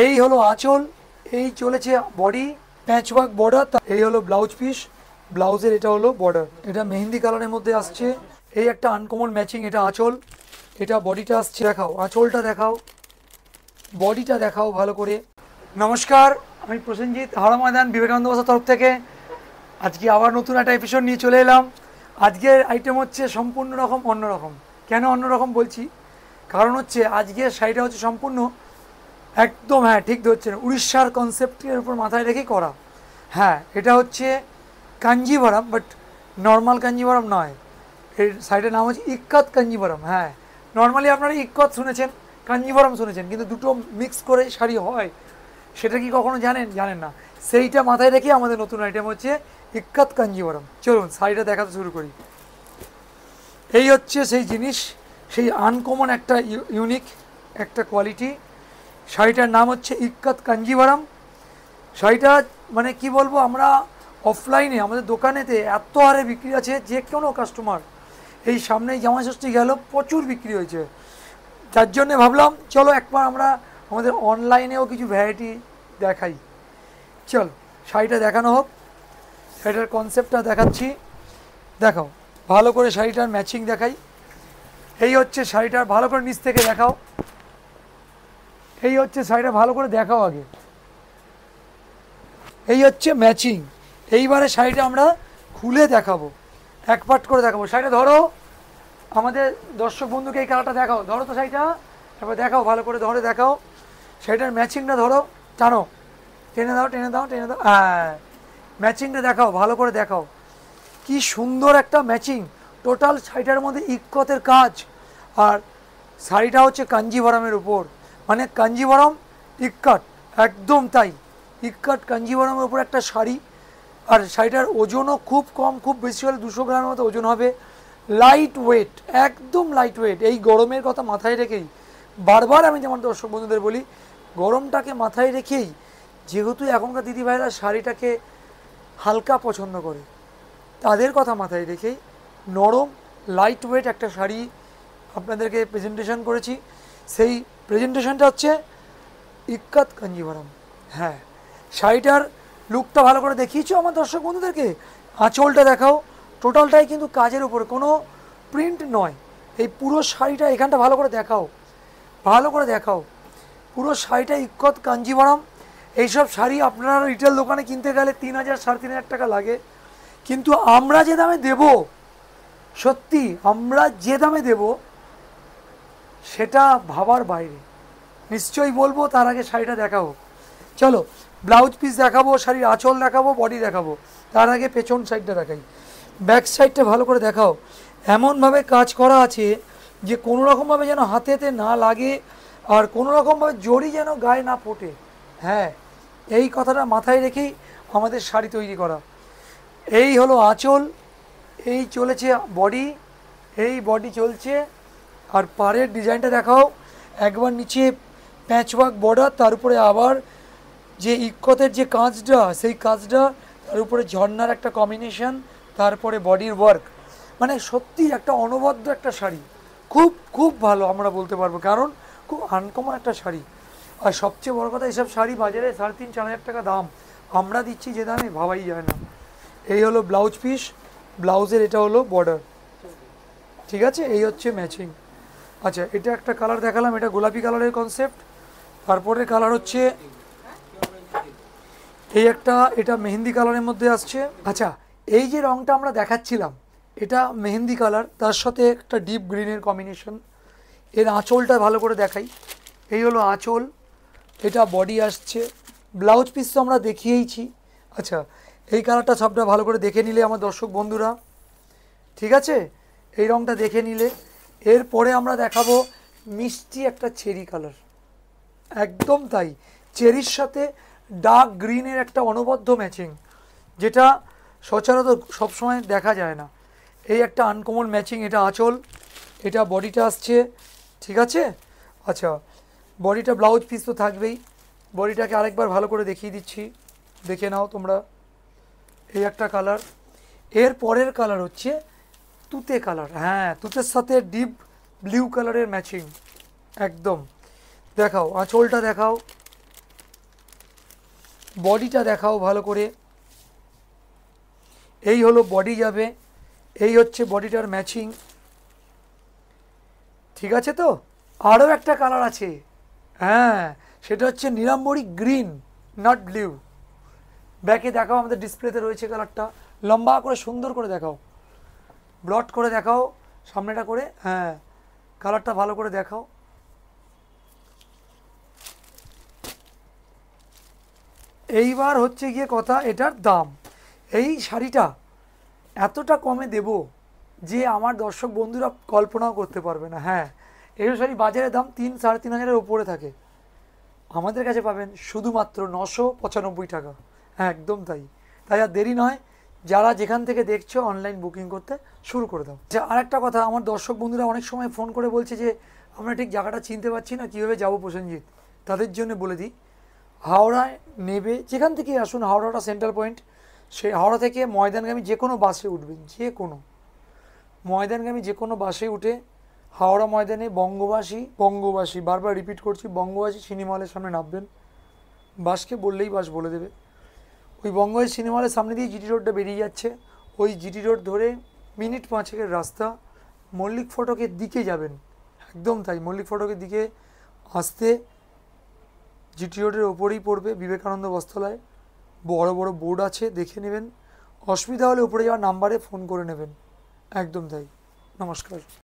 এই হলো আঁচল, এই চলেছে বডি, প্যাচওয়ার্ক বর্ডার। এই হলো ব্লাউজ পিস, ব্লাউজের এটা হলো বর্ডার, এটা মেহেন্দি কালারের মধ্যে আসছে। এই একটা আনকমন ম্যাচিং, এটা আঁচল, এটা বডিটা আসছে। দেখাও আঁচলটা, দেখাও বডিটা, দেখাও ভালো করে। নমস্কার, আমি প্রসেনজিৎ, হাওড়া ময়দান বিবেকানন্দ বসার তরফ থেকে আজকে আবার নতুন একটা এপিসোড নিয়ে চলে এলাম। আজকের আইটেম হচ্ছে সম্পূর্ণ রকম অন্যরকম। কেন অন্যরকম বলছি, কারণ হচ্ছে আজকের শাড়িটা হচ্ছে সম্পূর্ণ একদম, হ্যাঁ ঠিক ধরছেন, উড়িষ্যার কনসেপ্টের উপর মাথায় রেখেই করা। হ্যাঁ, এটা হচ্ছে কাঞ্জিভারাম, বাট নর্মাল কাঞ্জিভারাম নয়। এর শাড়িটার নাম হচ্ছে ইক্কত কাঞ্জিভারাম। হ্যাঁ, নর্মালি আপনারা ইক্কত শুনেছেন, কাঞ্জিভারাম শুনেছেন, কিন্তু দুটো মিক্স করে শাড়ি হয়, সেটা কি কখনো জানেন? জানেন না। সেইটা মাথায় রেখে আমাদের নতুন আইটেম হচ্ছে ইক্কত কাঞ্জিভারাম। চলুন শাড়িটা দেখাতে শুরু করি। এই হচ্ছে সেই জিনিস, সেই আনকমন একটা ইউনিক একটা কোয়ালিটি। শাড়িটার নাম হচ্ছে ইক্কত কাঞ্জিভারাম। শাড়িটা মানে কি বলবো, আমরা অফলাইনে আমাদের দোকানেতে এত হারে বিক্রি আছে, যে কোনো কাস্টমার, এই সামনেই জামাই ষষ্ঠী গেল, প্রচুর বিক্রি হয়েছে। যার জন্যে ভাবলাম চলো একবার আমরা আমাদের অনলাইনেও কিছু ভ্যারাইটি দেখাই। চল শাড়িটা দেখানো হোক, শাড়িটার কনসেপ্টটা দেখাচ্ছি। দেখাও ভালো করে শাড়িটার ম্যাচিং দেখাই। এই হচ্ছে শাড়িটার, ভালো করে নিচ থেকে দেখাও। এই হচ্ছে শাড়িটা, ভালো করে দেখাও আগে। এই হচ্ছে ম্যাচিং। এইবারে শাড়িটা আমরা খুলে দেখাবো, এক পাট করে দেখাবো। শাড়িটা ধরো, আমাদের দর্শক বন্ধুকে এই কালারটা দেখাও। ধরো তো শাড়িটা, তারপর দেখাও ভালো করে, ধরে দেখাও শাড়িটার ম্যাচিংটা। ধরো, টানো, টেনে দাও, টেনে দাও, টেনে দাও। হ্যাঁ, ম্যাচিংটা দেখাও, ভালো করে দেখাও। কি সুন্দর একটা ম্যাচিং। টোটাল শাড়িটার মধ্যে ইক্কতের কাজ, আর শাড়িটা হচ্ছে কাঞ্জিভারামের উপর, মানে কাঞ্জিভারাম ইক্কত, একদম তাই। ইক্কত কাঞ্জিভারামের উপর একটা শাড়ি, আর শাড়িটার ওজনও খুব কম, খুব বেশি হলে 200 গ্রামের মতো ওজন হবে। লাইট ওয়েট, একদম লাইট ওয়েট। এই গরমের কথা মাথায় রেখেই বারবার আমি যেমন দর্শক বন্ধুদের বলি, গরমটাকে মাথায় রেখেই, যেহেতু এখনকার দিদিভাইরা শাড়িটাকে হালকা পছন্দ করে, তাদের কথা মাথায় রেখেই নরম লাইট ওয়েট একটা শাড়ি আপনাদেরকে প্রেজেন্টেশন করেছি। সেই প্রেজেন্টেশনটা হচ্ছে ইক্কত কাঞ্জিভারাম। হ্যাঁ, শাড়িটার লুকটা ভালো করে দেখিয়েছো আমার দর্শক বন্ধুদেরকে। আঁচলটা দেখাও, টোটালটাই কিন্তু কাজের উপরে, কোনো প্রিন্ট নয়। এই পুরো শাড়িটা এখানটা ভালো করে দেখাও, ভালো করে দেখাও। পুরো শাড়িটা ইক্কত কাঞ্জিভারাম। এইসব শাড়ি আপনারা রিটেল দোকানে কিনতে গেলে 3000 3,500 টাকা লাগে, কিন্তু আমরা যে দামে দেব, সত্যি আমরা যে দামে দেব সেটা ভাবার বাইরে। নিশ্চয়ই বলবো, তার আগে শাড়িটা দেখাবো। চলো ব্লাউজ পিস দেখাবো, শাড়ির আঁচল দেখাবো, বডি দেখাবো। তার আগে পেছন সাইডটা দেখাই, ব্যাক সাইডটা ভালো করে দেখাও। এমনভাবে কাজ করা আছে যে কোনো রকমভাবে যেন হাতেতে না লাগে, আর কোনো রকমভাবে জড়ি যেন গায়ে না ফোটে। হ্যাঁ, এই কথাটা মাথায় রেখেই আমাদের শাড়ি তৈরি করা। এই হলো আঁচল, এই চলেছে বডি, এই বডি চলছে। আর পাড়ের ডিজাইনটা দেখাও, একবার নিচে প্যাচওয়ার্ক বর্ডার, তার উপরে আবার যে ইক্কতের যে কাজটা, সেই কাজটা, তার উপরে ঝর্নার একটা কম্বিনেশন, তারপরে বডির ওয়ার্ক। মানে সত্যি একটা অনবদ্য একটা শাড়ি, খুব খুব ভালো আমরা বলতে পারবো, কারণ খুব আনকমন একটা শাড়ি। আর সবচেয়ে বড় কথা, এইসব শাড়ি বাজারে 3,500-4,000 টাকা দাম, আমরা দিচ্ছি যে দামে ভাবাই যায় না। এই হলো ব্লাউজ পিস, ব্লাউজের এটা হলো বর্ডার, ঠিক আছে। এই হচ্ছে ম্যাচিং। আচ্ছা, এটা একটা কালার দেখালাম, এটা গোলাপি কালারের কনসেপ্ট। তারপরে কালার হচ্ছে এই একটা, এটা মেহেন্দি কালারের মধ্যে আসছে। আচ্ছা, এই যে রঙটা আমরা দেখাচ্ছিলাম, এটা মেহেন্দি কালার, তার সাথে একটা ডিপ গ্রিনের কম্বিনেশন। এর আঁচলটা ভালো করে দেখাই। এই হলো আঁচল, এটা বডি আসছে। ব্লাউজ পিস তো আমরা দেখিয়েইছি। আচ্ছা, এই কালারটা সবটা ভালো করে দেখে নিলে আমার দর্শক বন্ধুরা, ঠিক আছে, এই রঙটা দেখে নিলে। এরপরে আমরা দেখাবো মিষ্টি একটা চেরি কালার, একদম তাই, চেরির সাথে ডার্ক গ্রিনের একটা অনবদ্য ম্যাচিং, যেটা সচরাচর সবসময় দেখা যায় না। এই একটা আনকমন ম্যাচিং। এটা আঁচল, এটা বডিটা আসছে, ঠিক আছে। আচ্ছা, বডিটা, ব্লাউজ পিস তো থাকবেই। বডিটাকে আরেকবার ভালো করে দেখিয়ে দিচ্ছি, দেখে নাও তোমরা। এই একটা কালার। এর পরের কালার হচ্ছে তুতে কালার। হ্যাঁ, তুতের সাথে ডিপ ব্লু কালারের ম্যাচিং, একদম। দেখাও আঁচলটা, দেখাও বডিটা দেখাও ভালো করে। এই হলো বডি যাবে, এই হচ্ছে বডিটার ম্যাচিং, ঠিক আছে তো। আরও একটা কালার আছে, হ্যাঁ সেটা হচ্ছে নীলাম্বরী গ্রিন, নট ব্লু। ব্যাকে দেখাও, আমাদের ডিসপ্লেতে রয়েছে কালারটা, লম্বা করে সুন্দর করে দেখাও, ব্লট করে দেখাও সামনেটা করে, হ্যাঁ কালারটা ভালো করে দেখাও। এইবার হচ্ছে গিয়ে কথা এটার দাম। এই শাড়িটা এতটা কমে দেব যে আমার দর্শক বন্ধুরা কল্পনাও করতে পারবে না। হ্যাঁ, এই শাড়ি বাজারের দাম 3-3.5 হাজারের ওপরে থাকে, আমাদের কাছে পাবেন শুধুমাত্র 995 টাকা। হ্যাঁ একদম তাই। তাই আর দেরি নয়, যারা যেখান থেকে দেখছো অনলাইন বুকিং করতে শুরু করে দাও। আচ্ছা, আর একটা কথা, আমার দর্শক বন্ধুরা অনেক সময় ফোন করে বলছে যে আমরা ঠিক জায়গাটা চিনতে পারছি না, কীভাবে যাবো প্রসেনজিৎ। তাদের জন্য বলে দিই, হাওড়ায় নেবে, যেখান থেকে আসুন, হাওড়াটা সেন্ট্রাল পয়েন্ট, সেই হাওড়া থেকে ময়দানগামী যে কোনো বাসে উঠবেন, যে কোনো ময়দানগামী যে কোনো বাসে উঠে হাওড়া ময়দানে বঙ্গবাসী বারবার রিপিট করছি, বঙ্গবাসী সিনেমা হলের সামনে নামবেন। বাসকে বললেই বাস বলে দেবে। ওই বঙ্গবাসী সিনেমা হলের সামনে দিয়ে জিটি রোডটা বেরিয়ে যাচ্ছে, ওই জিটি রোড ধরে মিনিট 5-6 রাস্তা মল্লিক ফটকের দিকে যাবেন, একদম তাই, মল্লিক ফটকের দিকে আসতে জিটি রোডের ওপরেই পড়বে বিবেকানন্দ বস্ত্রালয়, বড় বড় বোর্ড আছে, দেখে নেবেন। অসুবিধা হলে উপরে যাওয়ার নাম্বারে ফোন করে নেবেন, একদম তাই। নমস্কার।